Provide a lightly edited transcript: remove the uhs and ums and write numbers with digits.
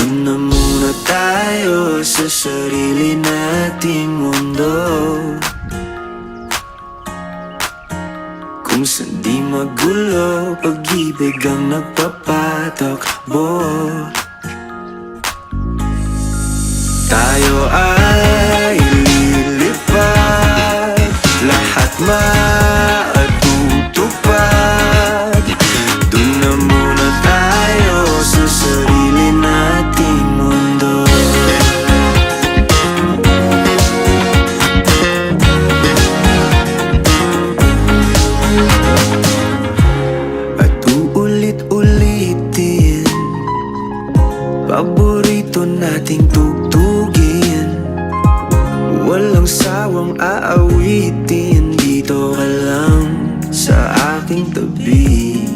Doon na muna tayo sa sarili nating mundo, kung saan di magulo, pag-ibig ang nagpapatakbo. Tayo ay lilipad, lahat matutupad. Doon na muna tayo sa sarili nating mundo. At uulit-ulitin, paborito nating tugtugin, walang sawang aawitin. Dito ka lang sa aking tabi.